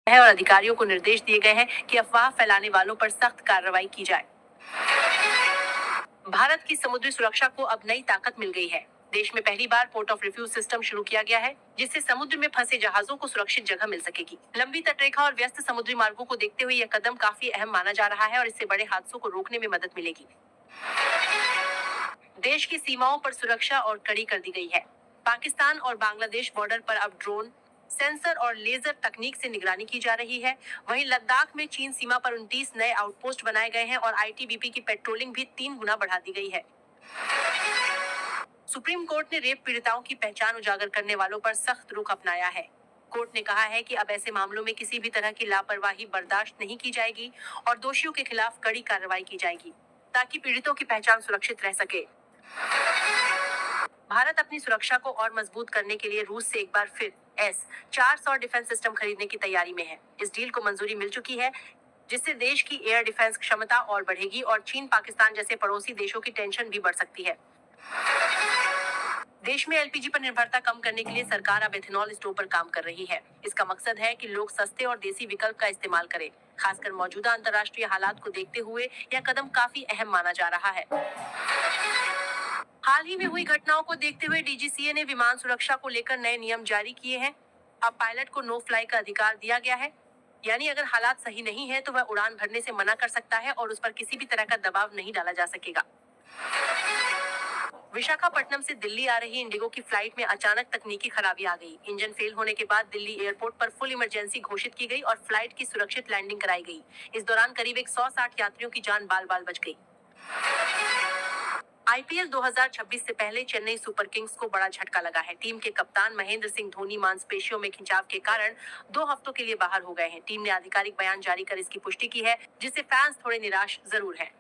है और अधिकारियों को निर्देश दिए गए हैं कि अफवाह फैलाने वालों पर सख्त कार्रवाई की जाए। भारत की समुद्री सुरक्षा को अब नई ताकत मिल गई है। देश में पहली बार पोर्ट ऑफ रिफ्यूज सिस्टम शुरू किया गया है, जिससे समुद्र में फंसे जहाजों को सुरक्षित जगह मिल सकेगी। लंबी तटरेखा और व्यस्त समुद्री मार्गों को देखते हुए यह कदम काफी अहम माना जा रहा है और इससे बड़े हादसों को रोकने में मदद मिलेगी। देश की सीमाओं पर सुरक्षा और कड़ी कर दी गई है। पाकिस्तान और बांग्लादेश बॉर्डर पर अब ड्रोन, सेंसर और लेजर तकनीक से निगरानी की जा रही है। वहीं लद्दाख में चीन सीमा पर 29 नए आउटपोस्ट बनाए गए हैं और आईटीबीपी की पेट्रोलिंग भी 3 गुना बढ़ा दी गई है। सुप्रीम कोर्ट ने रेप पीड़िताओं की पहचान उजागर करने वालों पर सख्त रुख अपनाया है। कोर्ट ने कहा है कि अब ऐसे मामलों में किसी भी तरह की लापरवाही बर्दाश्त नहीं की जाएगी और दोषियों के खिलाफ कड़ी कार्रवाई की जाएगी, ताकि पीड़ितों की पहचान सुरक्षित रह सके। भारत अपनी सुरक्षा को और मजबूत करने के लिए रूस से एक बार फिर S-400 डिफेंस सिस्टम खरीदने की तैयारी में है। इस डील को मंजूरी मिल चुकी है, जिससे देश की एयर डिफेंस क्षमता और बढ़ेगी और चीन पाकिस्तान जैसे पड़ोसी देशों की टेंशन भी बढ़ सकती है। देश में एलपीजी पर निर्भरता कम करने के लिए सरकार अब एथेनॉल स्टोव पर काम कर रही है। इसका मकसद है कि लोग सस्ते और देसी विकल्प का इस्तेमाल करें। खासकर मौजूदा अंतर्राष्ट्रीय हालात को देखते हुए यह कदम काफी अहम माना जा रहा है। हाल ही में हुई घटनाओं को देखते हुए डीजीसीए ने विमान सुरक्षा को लेकर नए नियम जारी किए हैं। अब पायलट को नो फ्लाई का अधिकार दिया गया है, यानी अगर हालात सही नहीं है तो वह उड़ान भरने से मना कर सकता है और उस पर किसी भी तरह का दबाव नहीं डाला जा सकेगा। विशाखापट्टनम से दिल्ली आ रही इंडिगो की फ्लाइट में अचानक तकनीकी खराबी आ गई। इंजन फेल होने के बाद दिल्ली एयरपोर्ट पर फुल इमरजेंसी घोषित की गई और फ्लाइट की सुरक्षित लैंडिंग कराई गई। इस दौरान करीब 160 यात्रियों की जान बाल बाल बच गई। आईपीएल 2026 से पहले चेन्नई सुपर किंग्स को बड़ा झटका लगा है। टीम के कप्तान महेंद्र सिंह धोनी मांसपेशियों में खिंचाव के कारण 2 हफ्तों के लिए बाहर हो गए हैं। टीम ने आधिकारिक बयान जारी कर इसकी पुष्टि की है, जिससे फैंस थोड़े निराश जरूर हैं।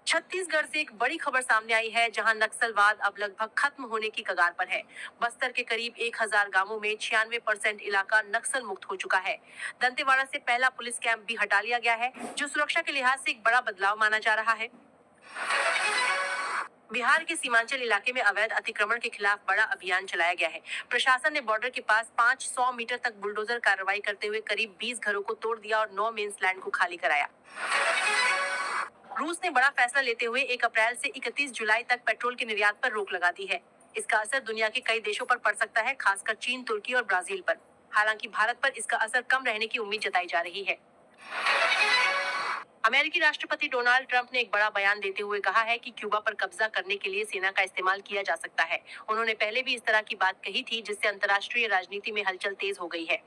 छत्तीसगढ़ से एक बड़ी खबर सामने आई है, जहां नक्सलवाद अब लगभग खत्म होने की कगार पर है। बस्तर के करीब 1000 गांवों में 96% इलाका नक्सल मुक्त हो चुका है। दंतेवाड़ा से पहला पुलिस कैंप भी हटा लिया गया है, जो सुरक्षा के लिहाज से एक बड़ा बदलाव माना जा रहा है। बिहार के सीमांचल इलाके में अवैध अतिक्रमण के खिलाफ बड़ा अभियान चलाया गया है। प्रशासन ने बॉर्डर के पास 500 मीटर तक बुलडोजर कार्रवाई करते हुए करीब 20 घरों को तोड़ दिया और 9 मेंस लैंड को खाली कराया। रूस ने बड़ा फैसला लेते हुए 1 अप्रैल से 31 जुलाई तक पेट्रोल के निर्यात पर रोक लगा दी है। इसका असर दुनिया के कई देशों पर पड़ सकता है, खासकर चीन, तुर्की और ब्राजील पर। हालांकि भारत पर इसका असर कम रहने की उम्मीद जताई जा रही है। अमेरिकी राष्ट्रपति डोनाल्ड ट्रंप ने एक बड़ा बयान देते हुए कहा है कि क्यूबा पर कब्जा करने के लिए सेना का इस्तेमाल किया जा सकता है। उन्होंने पहले भी इस तरह की बात कही थी, जिससे अंतर्राष्ट्रीय राजनीति में हलचल तेज हो गई है।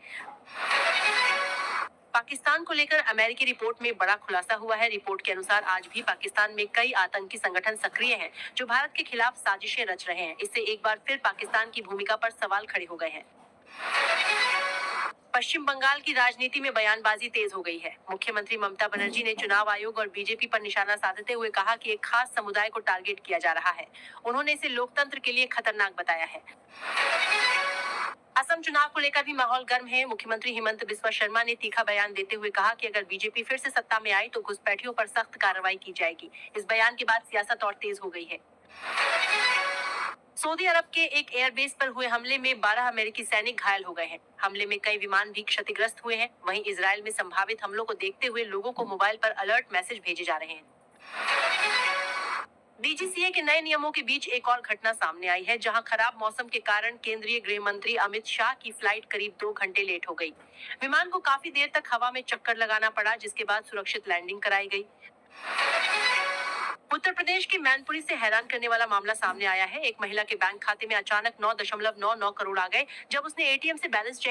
पाकिस्तान को लेकर अमेरिकी रिपोर्ट में बड़ा खुलासा हुआ है। रिपोर्ट के अनुसार आज भी पाकिस्तान में कई आतंकी संगठन सक्रिय हैं, जो भारत के खिलाफ साजिशें रच रहे हैं। इससे एक बार फिर पाकिस्तान की भूमिका पर सवाल खड़े हो गए हैं। पश्चिम बंगाल की राजनीति में बयानबाजी तेज हो गई है। मुख्यमंत्री ममता बनर्जी ने चुनाव आयोग और बीजेपी पर निशाना साधते हुए कहा कि एक खास समुदाय को टारगेट किया जा रहा है। उन्होंने इसे लोकतंत्र के लिए खतरनाक बताया है। असम चुनाव को लेकर भी माहौल गर्म है। मुख्यमंत्री हिमंत बिस्वा शर्मा ने तीखा बयान देते हुए कहा कि अगर बीजेपी फिर से सत्ता में आई तो घुसपैठियों पर सख्त कार्रवाई की जाएगी। इस बयान के बाद सियासत और तेज हो गई है। सऊदी अरब के एक एयरबेस पर हुए हमले में 12 अमेरिकी सैनिक घायल हो गए हैं। हमले में कई विमान भी क्षतिग्रस्त हुए हैं। वहीं इजरायल में संभावित हमलों को देखते हुए लोगों को मोबाइल पर अलर्ट मैसेज भेजे जा रहे हैं। डीजीसीए के नए नियमों के बीच एक और घटना सामने आई है, जहां खराब मौसम के कारण केंद्रीय गृह मंत्री अमित शाह की फ्लाइट करीब 2 घंटे लेट हो गई। विमान को काफी देर तक हवा में चक्कर लगाना पड़ा, जिसके बाद सुरक्षित लैंडिंग कराई गई। उत्तर प्रदेश के मैनपुरी से हैरान करने वाला मामला सामने आया है। एक महिला के बैंक खाते में अचानक 9.99 करोड़ आ गए, जब उसने एटीएम से बैलेंस चेक